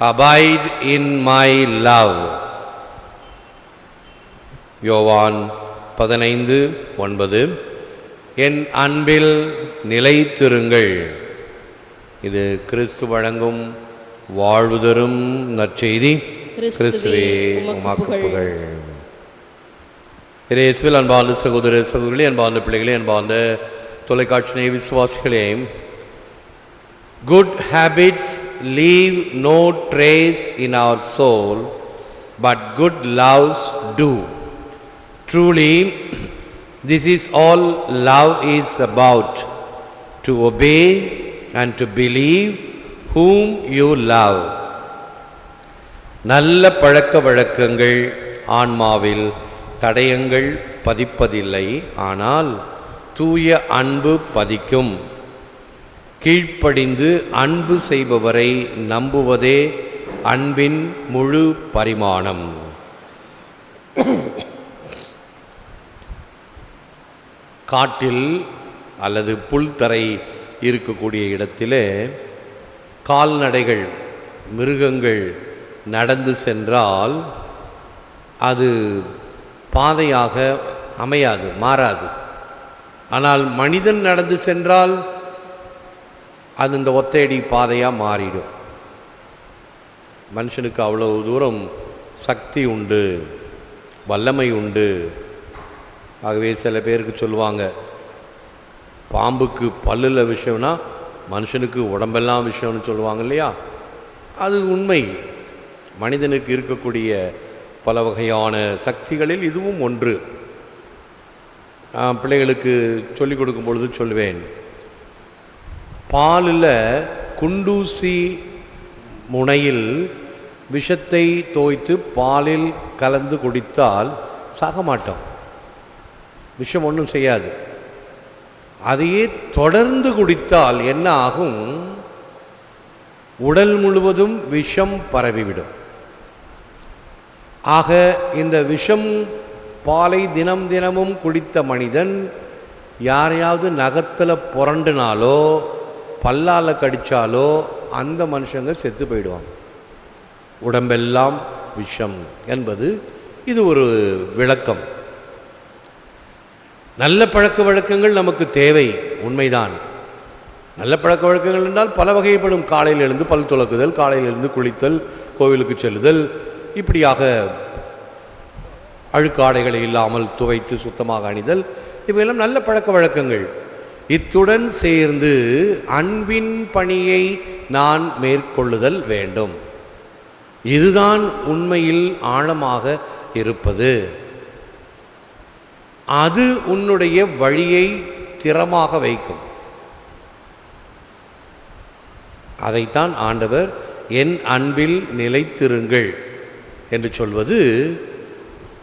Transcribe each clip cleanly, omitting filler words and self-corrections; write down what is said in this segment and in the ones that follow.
abide in my love. யோவான் 15:9. என் அன்பில் நிலைத்திருங்கள். இது கிறிஸ்து வழங்கும் வாழ்வு தரும் நற்செய்தி. கிறிஸ்துவே உமக்கு புகழ். இயேசுவில் அன்பார்ந்த சகோதர சகோதரிகளே, அன்பார்ந்த பிள்ளைகளே, அன்பார்ந்த தொலைக்காட்சி விசுவாசிகளே, good habits leave no trace in our soul, but good loves do. Truly, this is all love is about, to obey and to believe whom you love. நல்ல பழக்க வழக்கங்கள் ஆன்மாவில் தடயங்கள் பதிப்பதில்லை, ஆனால் தூய அன்பு பதிக்கும். கீழ்ப்படிந்து அன்பு செய்பவரை நம்புவதே அன்பின் முழு பரிமாணம். காட்டில் அல்லது புல்தரை இருக்கக்கூடிய இடத்திலே கால்நடைகள், மிருகங்கள் நடந்து சென்றால் அது பாதையாக அமையாது, மாறாது. ஆனால் மனிதன் நடந்து சென்றால் அது இந்த ஒத்தையடி பாதையாக மாறிடும். மனுஷனுக்கு அவ்வளவு தூரம் சக்தி உண்டு, வல்லமை உண்டு. ஆகவே சில பேருக்கு சொல்லுவாங்க, பாம்புக்கு பல்லில் விஷயம்னா மனுஷனுக்கு உடம்பெல்லாம் விஷயம்னு சொல்லுவாங்க இல்லையா? அது உண்மை. மனிதனுக்கு இருக்கக்கூடிய பல வகையான சக்திகளில் இதுவும் ஒன்று. பிள்ளைகளுக்கு சொல்லிக் கொடுக்கும் பொழுது சொல்லுவேன், பாலில் குண்டூசி முனையில் விஷத்தை தோய்த்து பாலில் கலந்து குடித்தால் சாக மாட்டோம், விஷம் ஒன்றும் செய்யாது. அதையே தொடர்ந்து குடித்தால் என்ன ஆகும்? உடல் முழுவதும் விஷம் பரவிவிடும். ஆக இந்த விஷம் பாலை தினம் தினமும் குடித்த மனிதன் யாரையாவது நகத்தில் புரண்டுனாலோ பல்லால் கடித்தாலோ அந்த மனுஷங்க செத்து போயிடுவாங்க. உடம்பெல்லாம் விஷம் என்பது இது ஒரு விளக்கம். நல்ல பழக்க வழக்கங்கள் நமக்கு தேவை, உண்மைதான். நல்ல பழக்க வழக்கங்கள் என்றால் பல வகைப்படும். காலையில் எழுந்து பல் துலக்குதல், காலையில் எழுந்து குளித்தல், கோவிலுக்கு செல்லுதல், இப்படியாக அழுக்காடைகளை இல்லாமல் துவைத்து சுத்தமாக அணிதல், இவையெல்லாம் நல்ல பழக்க வழக்கங்கள். இத்துடன் சேர்ந்து அன்பின் பணியை நான் மேற்கொள்ளுதல் வேண்டும். இதுதான் உண்மையில் ஆழமாக இருப்பது. அது உன்னுடைய வழியை திறமாக வைக்கும். அதைத்தான் ஆண்டவர் என் அன்பில் நிலைத்திருங்கள் என்று சொல்வது.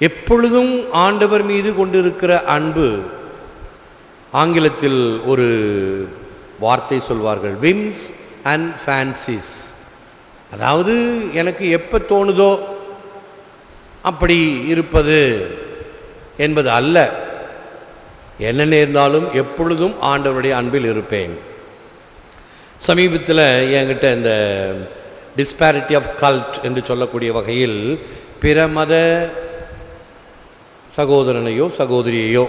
எப்பொழுதும் ஆண்டவர் மீது கொண்டிருக்கிற அன்பு. ஆங்கிலத்தில் ஒரு வார்த்தை சொல்வார்கள், விம்ஸ் அண்ட் ஃபேன்சிஸ். அதாவது எனக்கு எப்போ தோணுதோ அப்படி இருப்பது என்பது அல்ல. என்ன நேர்ந்தாலும் எப்பொழுதும் ஆண்டவருடைய அன்பில் இருப்பேன். சமீபத்தில் என்கிட்ட இந்த டிஸ்பாரிட்டி ஆஃப் கல்ட் என்று சொல்லக்கூடிய வகையில் பிற மத சகோதரனையோ சகோதரியையோ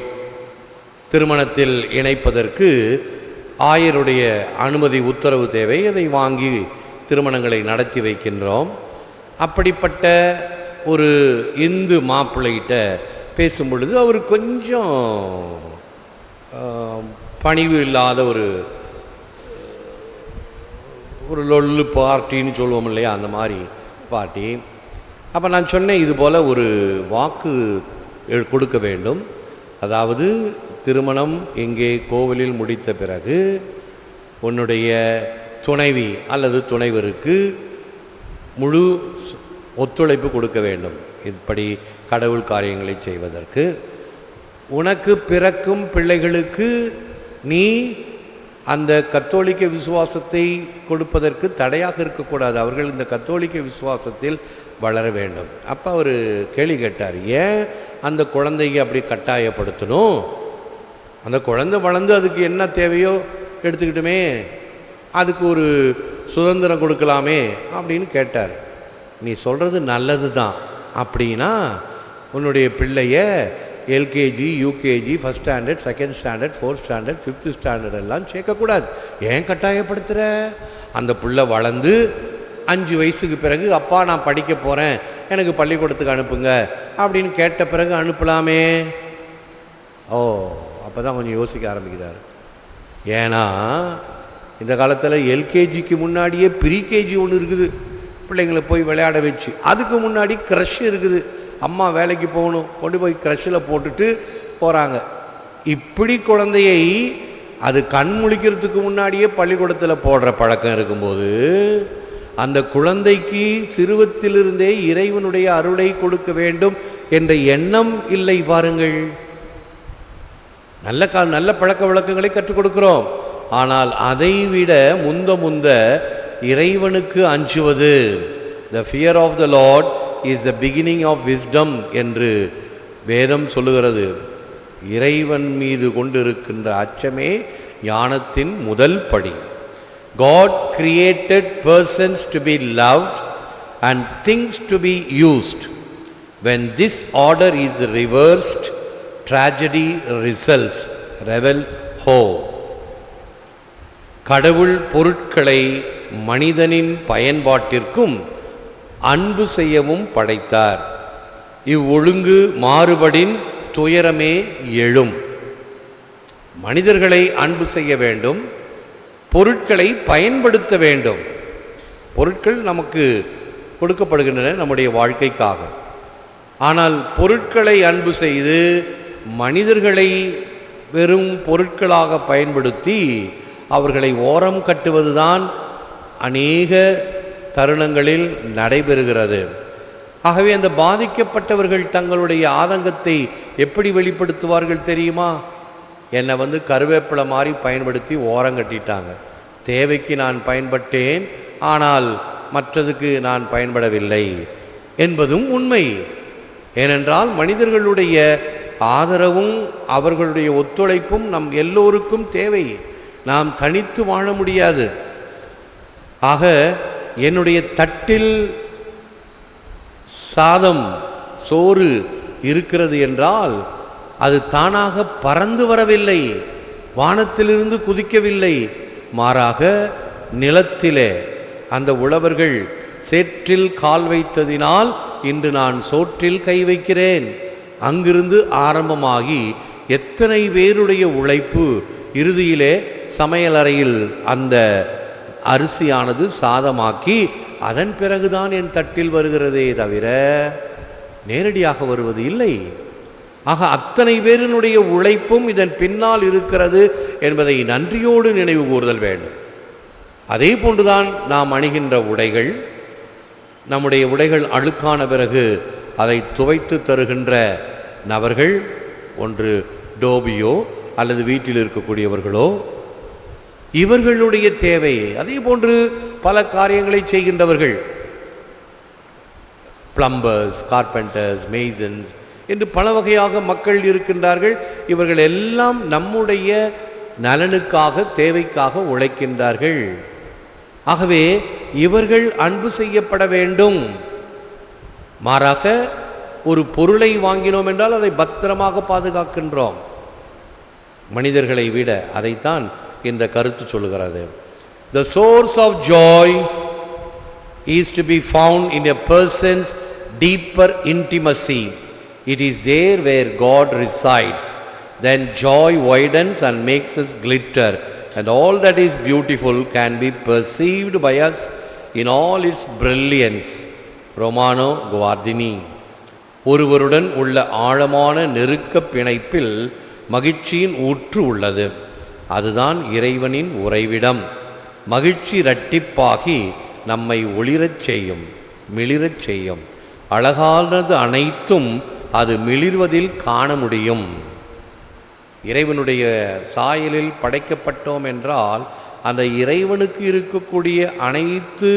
திருமணத்தில் இணைப்பதற்கு ஆயருடைய அனுமதி உத்தரவு தேவை. அதை வாங்கி திருமணங்களை நடத்தி வைக்கின்றோம். அப்படிப்பட்ட ஒரு இந்து மாப்பிள்ளைகிட்ட பேசும் பொழுது அவர் கொஞ்சம் பணிவு இல்லாத ஒரு லொல்லு பார்ட்டின்னு சொல்லுவோம் இல்லையா, அந்த மாதிரி பார்ட்டி. அப்போ நான் சொன்னேன், இது போல் ஒரு வாக்கு கொடுக்க வேண்டும். அதாவது திருமணம் இங்கே கோவிலில் முடித்த பிறகு உன்னுடைய துணைவி அல்லது துணைவருக்கு முழு ஒத்துழைப்பு கொடுக்க வேண்டும். இப்படி கடவுள் காரியங்களை செய்வதற்கு உனக்கு பிறக்கும் பிள்ளைகளுக்கு நீ அந்த கத்தோலிக்க விசுவாசத்தை கொடுப்பதற்கு தடையாக இருக்கக்கூடாது. அவர்கள் இந்த கத்தோலிக்க விசுவாசத்தில் வளர வேண்டும். அப்போ அவர் கேள்வி கேட்டார், ஏன் அந்த குழந்தைக்கு அப்படி கட்டாயப்படுத்தணும்? அந்த குழந்தை வளர்ந்து அதுக்கு என்ன தேவையோ எடுத்துக்கிட்டுமே, அதுக்கு ஒரு சுதந்திரம் கொடுக்கலாமே அப்படின்னு கேட்டார். நீ சொல்கிறது நல்லது தான், அப்படின்னா உன்னுடைய பிள்ளைய LKG, UKG, first standard, second standard, fourth standard, fifth standard எல்லாம் சேர்க்கக்கூடாது. ஏன் கட்டாயப்படுத்துகிற? அந்த பிள்ளை வளர்ந்து 5 வயசுக்கு பிறகு அப்பா நான் படிக்க போகிறேன், எனக்கு பள்ளிக்கூடத்துக்கு அனுப்புங்க அப்படின்னு கேட்ட பிறகு அனுப்பலாமே. ஓ, அப்போ தான் கொஞ்சம் யோசிக்க ஆரம்பிக்கிறார். ஏன்னா இந்த காலத்தில் எல்கேஜிக்கு முன்னாடியே ப்ரீகேஜி ஒன்று இருக்குது, பிள்ளைங்களை போய் விளையாட வச்சு. அதுக்கு முன்னாடி க்ரஷ் இருக்குது, அம்மா வேலைக்கு போகணும், கொண்டு போய் க்ரஷில் போட்டுட்டு போகிறாங்க. இப்படி குழந்தையை அது கண் முழிக்கிறதுக்கு முன்னாடியே பள்ளிக்கூடத்தில் போடுற பழக்கம் இருக்கும்போது அந்த குழந்தைக்கு சிறுவத்திலிருந்தே இறைவனுடைய அருளை கொடுக்க வேண்டும் என்ற எண்ணம் இல்லை. பாருங்கள், நல்ல பழக்க வழக்கங்களை கற்றுக் கொடுக்கிறோம். ஆனால் அதை விட முந்த இறைவனுக்கு அஞ்சுவது, the fear of the Lord is the beginning of wisdom என்று வேதம் சொல்லுகிறது. இறைவன் மீது கொண்டிருக்கின்ற அச்சமே ஞானத்தின் முதல் படி. God created persons to be loved and things to be used. When this order is reversed, tragedy results. Revel Ho. கடவுள் பொருட்களை மனிதனின் பயன்பாட்டிற்கும் அன்பு செய்யவும் படைத்தார். இவ்வொழுங்கு மாறுபடின் துயரமே எழும். மனிதர்களை அன்பு செய்ய வேண்டும், பொருட்களை பயன்படுத்த வேண்டும். பொருட்கள் நமக்கு கொடுக்கப்படுகின்றன நம்முடைய வாழ்க்கைக்காக. ஆனால் பொருட்களை அன்பு செய்து மனிதர்களை வெறும் பொருட்களாக பயன்படுத்தி அவர்களை ஓரம் கட்டுவதுதான் அநேக தருணங்களில் நடைபெறுகிறது. ஆகவே அந்த பாதிக்கப்பட்டவர்கள் தங்களுடைய ஆதங்கத்தை எப்படி வெளிப்படுத்துவார்கள் தெரியுமா? என்னை கருவேப்பிலை மாதிரி பயன்படுத்தி ஓரம் கட்டிட்டாங்க, தேவைக்கு நான் பயன்பட்டேன், ஆனால் மற்றதுக்கு நான் பயன்படவில்லை என்பதும் உண்மை. ஏனென்றால் மனிதர்களுடைய ஆதரவும் அவர்களுடைய ஒத்துழைப்பும் நம் எல்லோருக்கும் தேவை. நாம் தனித்து வாழ முடியாது. ஆக என்னுடைய தட்டில் சாதம், சோறு இருக்கிறது என்றால் அது தானாக பறந்து வரவில்லை, வானத்திலிருந்து குதிக்கவில்லை. மாறாக நிலத்திலே அந்த உழவர்கள் சேற்றில் கால் வைத்ததினால் இன்று நான் சோற்றில் கை வைக்கிறேன். அங்கிருந்து ஆரம்பமாகி எத்தனை பேருடைய உழைப்பு இறுதியிலே சமையலறையில் அந்த அரிசியானது சாதமாக்கி அதன் பிறகுதான் என் தட்டில் வருகிறதே தவிர நேரடியாக வருவது இல்லை. ஆக அத்தனை பேரினுடைய உழைப்பும் இதன் பின்னால் இருக்கிறது என்பதை நன்றியோடு நினைவு கூறுதல் வேண்டும். அதே போன்றுதான் நாம் அணிகின்ற உடைகள். நம்முடைய உடைகள் அழுக்கான பிறகு அதை துவைத்து தருகின்ற நபர்கள், ஒன்று டோபியோ அல்லது வீட்டில் இருக்கக்கூடியவர்களோ, இவர்களுடைய தேவை. அதே போன்று பல காரியங்களை செய்கின்றவர்கள், பிளம்பர்ஸ், கார்பெண்டர்ஸ், மேசன்ஸ் என்று பல வகையாக மக்கள் இருக்கின்றார்கள். இவர்கள் எல்லாம் நம்முடைய நலனுக்காக, தேவைக்காக உழைக்கின்றார்கள். ஆகவே இவர்கள் அன்பு செய்யப்பட வேண்டும். மாறாக ஒரு பொருளை வாங்கினோம் என்றால் அதை பத்திரமாக பாதுகாக்கின்றோம். மனிதர்களை விட அதைத்தான் இந்த கருத்து சொல்லுகிறது. The source of joy is to be found in a person's deeper intimacy. It is there where God resides. Then joy widens and makes us glitter, and all that is beautiful can be perceived by us in all its brilliance. Romano Guardini. ஒருவருடன் உள்ள ஆழமான நெருக்க பிணைப்பில் மகிழ்ச்சியின் ஊற்று உள்ளது. அதுதான் இறைவனின் உறைவிடம். மகிழ்ச்சி இரட்டிப்பாகி நம்மை ஒளிரச் செய்யும், மிளிரச் செய்யும். அழகானது அனைத்தும் அது மிளிர்வதில் காண முடியும். இறைவனுடைய சாயலில் படைக்கப்பட்டோம் என்றால் அந்த இறைவனுக்கு இருக்கக்கூடிய அனைத்து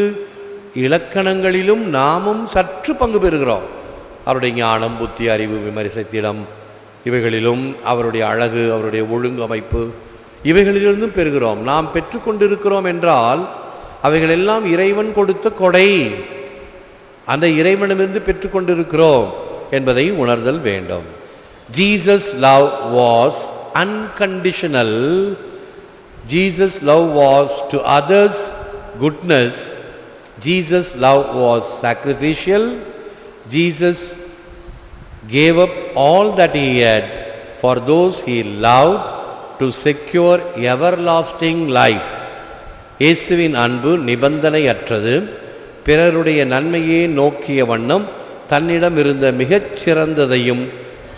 இலக்கணங்களிலும் நாமும் சற்று பங்கு பெறுகிறோம். அவருடைய ஞானம், புத்தி, அறிவு, விமரிசைத்திடம் இவைகளிலும் அவருடைய அழகு, அவருடைய ஒழுங்கமைப்பு இவைகளிலிருந்தும் பெறுகிறோம். நாம் பெற்றுக்கொண்டிருக்கிறோம் என்றால் அவைகள் எல்லாம் இறைவன் கொடுத்த கொடை, அந்த இறைவனிடமிருந்து பெற்றுக்கொண்டிருக்கிறோம் என்பதை உணர்தல் வேண்டும். Jesus' love was unconditional. Jesus' love was to others goodness. Jesus' love was sacrificial. Jesus gave up all that he had for those he loved to secure everlasting life. இயேசுவின் அன்பு நிபந்தனையற்றது. பிறருடைய நன்மையே நோக்கிய வண்ணம் தன்னிடம் இருந்த மிகச் சிறந்ததையும்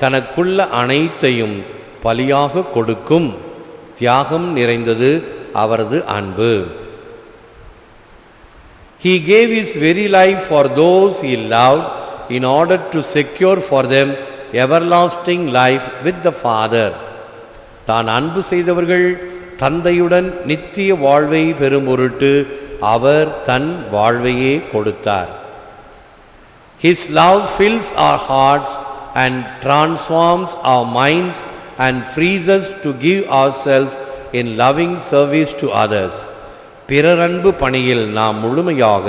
தனக்குள்ள அனைத்தையும் பலியாக கொடுக்கும் தியாகம் நிறைந்தது அவரது அன்பு. He gave his very life for those he loved in order to secure for them everlasting life with the Father. தான் அன்பு செய்தவர்கள் தந்தையுடன் நித்திய வாழ்வை பெறும் பொருட்டு அவர் தன் வாழ்வையே கொடுத்தார். His love fills our hearts and transforms our minds and frees us to give ourselves in loving service to others. பிறர் அன்பு பணியில் நாம் முழுமையாக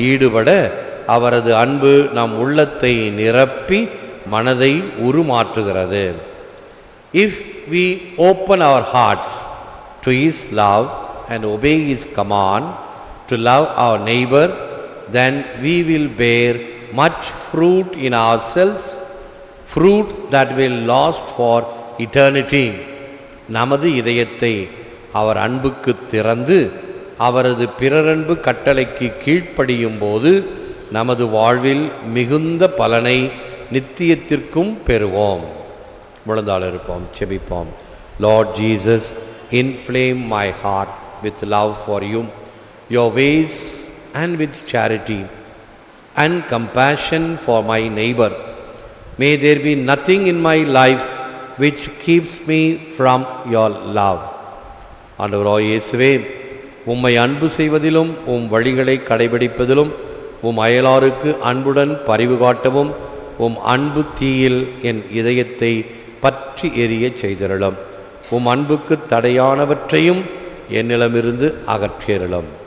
ஈடுபட அவரது அன்பு நம் உள்ளத்தை நிரப்பி மனதை உருமாற்றுகிறது. If we open our hearts to his love and obey his command to love our neighbor, then we will bear much fruit in ourselves, fruit that will last for eternity. நமது இதயத்தை அவர் அன்புக்கு திறந்து அவரது பிறரன்பு கட்டளைக்கு கீழ்ப்படியும் போது நமது வாழ்வில் மிகுந்த பலனை நித்தியத்திற்கும் பெறுவோம். முழந்தாள் இருப்போம், செபிப்போம். Lord Jesus, inflame my heart with love for you, your ways, and with charity and compassion for my neighbor. May there be nothing in my life which keeps me from your love. ஆண்டவராகிய இயேசுவே, உம்மை அன்பு செய்வதிலும் உம் வழிகளை கடைபிடிப்பதிலும் உம் அயலாருக்கு அன்புடன் பரிவு காட்டவும் உம் அன்பு தீயில் என் இதயத்தை பற்றி எரிய செய்திருளும். உம் அன்புக்கு தடையானவற்றையும் என்னிடமிருந்து அகற்றியருளும்.